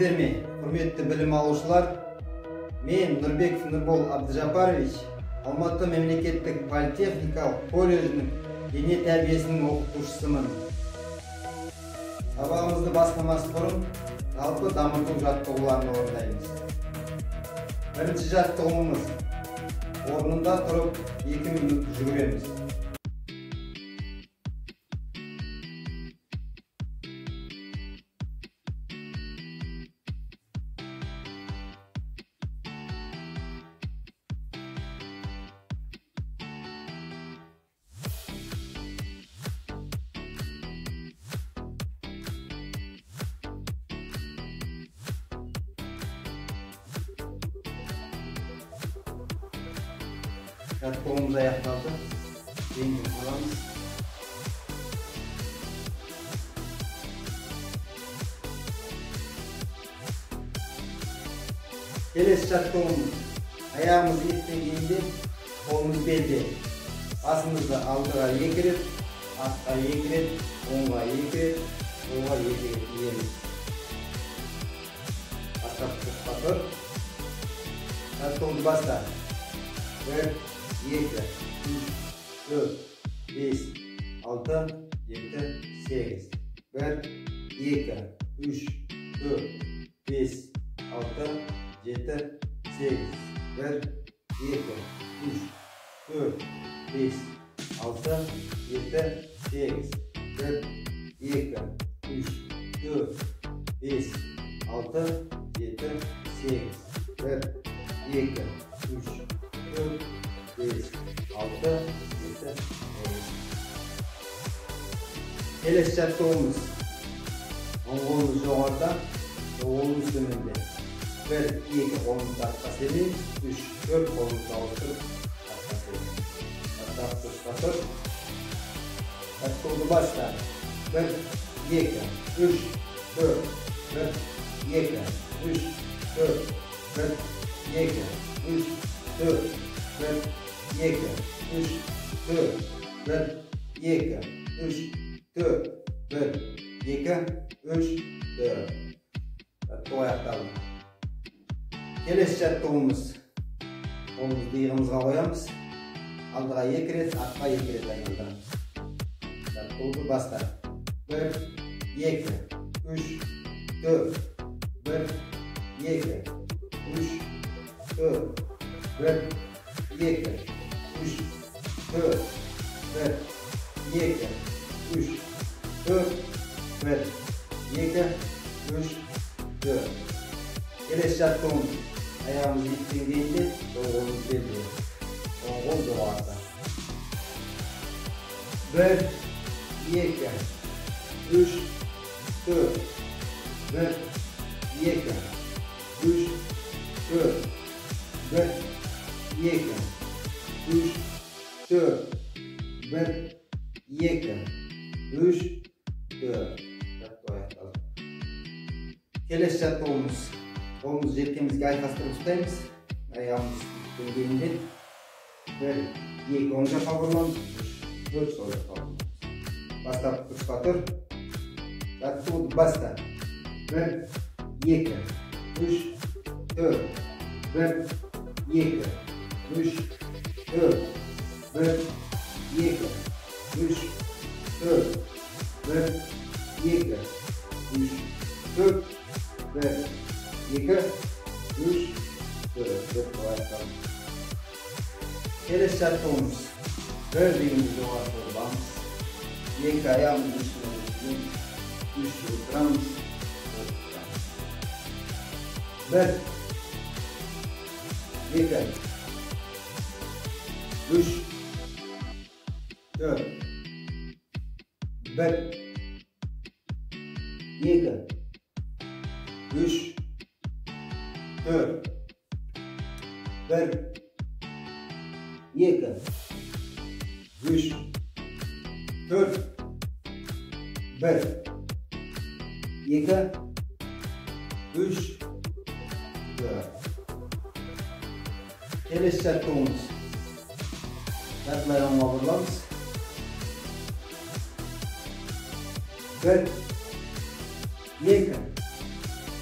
Білесіздер ме, құрметті білім алушылар, мен Нұрбеков Нұрбол Абдыжапарович Алматы мемлекеттік политехникалық колледжінің дене тәрбиесінің оқытушысымын. Сабағымызды бастамас бұрын жалпы дамыту жаттығуларын орындаймыз. Бірінші жаттығуымыз: орнында тұрып 2 минут жүгіреміз. Жаттығуымыз аяқталды. Енді аламыз. Келесі жаттығуымыз: аяғымыз еттен кейінде қолымыз белде. Басымызды алдыға 2 рет, артқа 2 рет, оңға 2 рет, солға 2 рет иеміз. Бастапқы тұр. Жаттығуымыз баста. 1, 2, 3, 4, 5, 6, 7, 8. 1, 2, 3, 4, 5, 6, 7, 8. 1, 2, 3, 4, 5, 6, 7, 8. 1, 2, 3, 4, 5, 6, 7, 8. 1, 2, 3, 4, 5, 6, 7, 8. Келесі жаттығуымыз: оң қолымыз жоғарыда, сол қолымыз төменде. 1, 2 қолымызды артқа сермейміз, 3, 4 қолымызды ауыстырып артқа сермейміз. Артқа тұр. Жаттығуды баста. 1, 2, 3, 4, 1, 2, 3, 4, 1, 2, 3, 4, 1, 2, 3, 4, 1, 2, 3, 4, 1, 2, 3, 4. Жаттығу аяқталды. Келесі жаттығуымыз: қолымызды иығымызға қоямыз. Алдыға 2 рет, артқа 2 рет айналдырамыз. Жаттығуды баста. 1, 2, 3, 4, 1, 2, 3, 4, 1, 2, 3, 4, 1, 2, 3, 4, 1, 2, 3, 4. Келесі жаттығуымыз: аяғымыз еттен кейінде, сол қолымыз белде. Оң қол жоғарыда. 1, 2, 3, 4, 1, 2, 3, 4, 1, 2, 3, 4, 1, 2, 3, 4. Жаттығу аяқталды. Келесі жаттығуымыз: қолымызды желкемізге айқастырып ұстаймыз. Аяғымыз дөңгелінде. 1, 2 оң жаққа бұрыламыз, 3, 4 сол жаққа бұрыламыз. Бастап тұсқа тұр. Жаттығуды баста. 1, 2, 3, 4, 1, 2, 3, 4, 1, 2, 3, 4, 1, 2, 3, 4, 1, 2, 3, 4. Келесі жаттығуымыз: 1 белімізді жоғары тұрғызамыз. 2 аяғымызды үстіне өткіземіз. 3 отырамыз. 1, 2, 3, 4, 1, 2, 3, 4, 1, 2, 3, 4, 1, 2, 3, 4. Келесі жаттығуымыз: жартылай оңға бұрыламыз. 1, 2,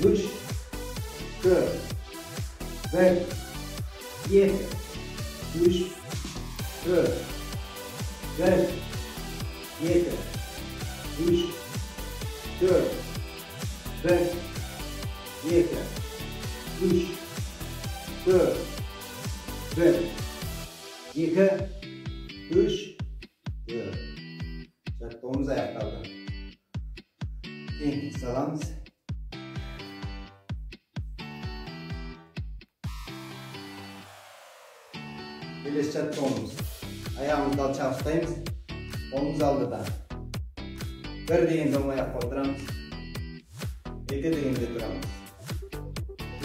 3, 4, 1, 2, 3, 4, 5, 7, 3, 4, 5, 7, 3, 4, 1, 2, 3, 4. Çatmamız ayaklarda. Keyin salamiz. Birleş çatmamız. Ayağımızı alçak tutayımız. Omuz aldıdan. Bir degende oң аяққа отырамыз. 2 дегенде тұрамыз.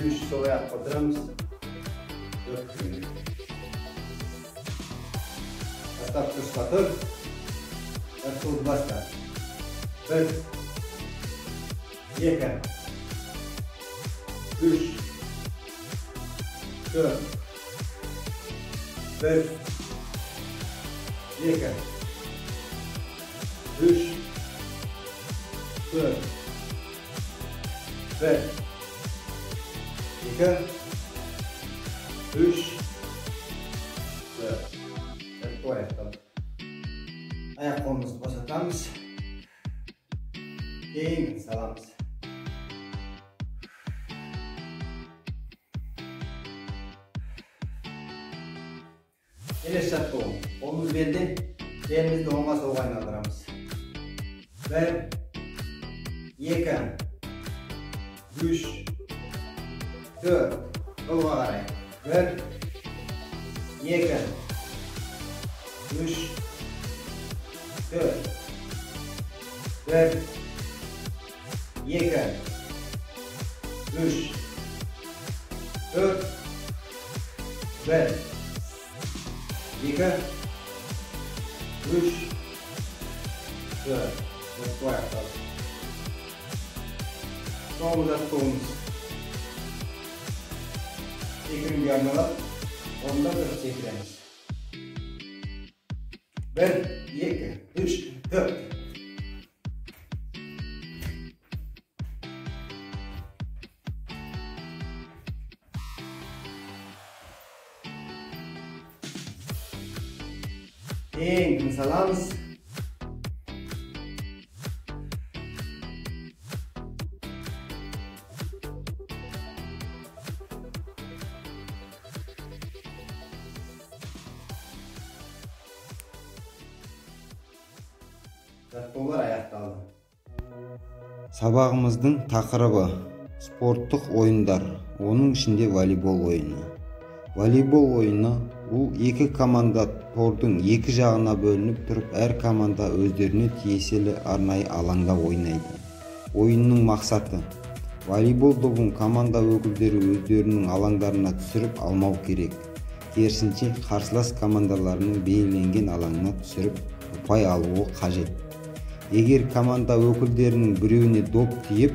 3 сол аяққа отырамыз. 4 дегенде. Бастап тұрышқа тұр. Қолды баста. 1, 2, 3, 4, 1, 2, 3, 4, 1, 2, 3, 4. Bu ayakta. Ayak kolumuzu boşaltamiz. Keyin salamiz. Eleshat qo'l. Qo'limiz belda, belimizni o'ngga so'lga aylantiramiz. 1, 2, 3, 4. Qo'lga qarang. 1, 2, 3, 4. 1, 2, 3, 4. 1, 2, 3, 4. Bu ayakta. Son uzattığımız çekimin yanına onda bir çekilemiz. 1, 2, 3, 4. Keyin salamiz. Жаттығулар аяқталды. Сабағымыздың тақырыбы спорттық ойындар, оның ішінде волейбол ойыны. Волейбол ойыны бұл екі команда тордың екі жағына бөлініп тұрып, әр команда өздеріне тиесілі арнайы алаңда ойнайды. Ойынның мақсаты волейбол добын команда өкілдері өздерінің алаңдарына түсіріп алмау керек. Керісінше қарсылас командаларының белгіленген алаңына түсіріп ұпай алуы қажет. Егер команда өкілдерінің біреуіне доп тиіп,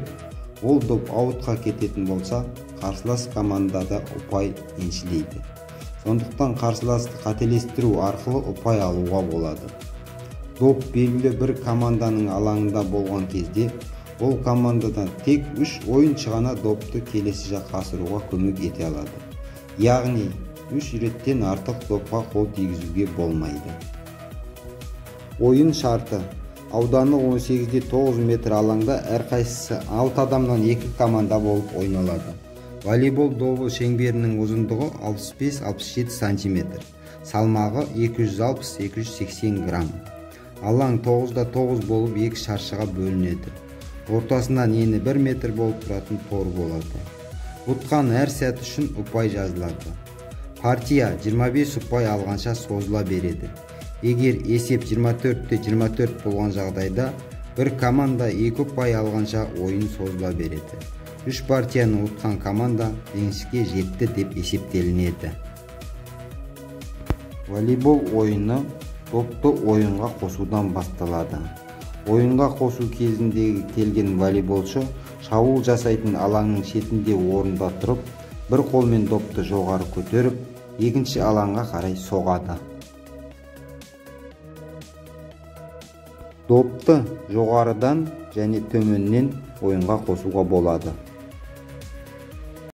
ол доп аутқа кететін болса, қарсылас командада ұпай еншілейді. Сондықтан қарсыласты қателестіру арқылы ұпай алуға болады. Доп белгілі бір команданың алаңында болған кезде, ол командадан тек 3 ойыншы ғана допты келесі жаққа асыруға көмек ете алады. Яғни 3 реттен артық допқа қол тигізуге болмайды. Ойын шарты: ауданы 18-де 9 метр алаңда әрқайсысы 6 адамнан 2 команда болып ойналады. Волейбол добы шеңберінің ұзындығы 65-67 см, салмағы 260-280 грамм. Алаң 9-да 9 болып 2 шаршыға бөлінеді. Ортасынан ені 1 метр болып тұратын тор болады. Ұтқан әр сәт үшін ұпай жазылады. Партия 25 ұпай алғанша созыла береді. Егер есеп 24-те 24 болған жағдайда, бір команда 2 ұпай алғанша ойын созыла береді. 3 партияны ұтқан команда жеңіске жетті деп есептелінеді. Волейбол ойыны допты ойынға қосудан басталады. Ойынға қосу кезіндегі келген волейболшы шабуыл жасайтын алаңның шетінде орында тұрып, бір қолмен допты жоғары көтеріп, екінші алаңға қарай соғады. Допты жоғарыдан және төменнен ойынға қосуға болады.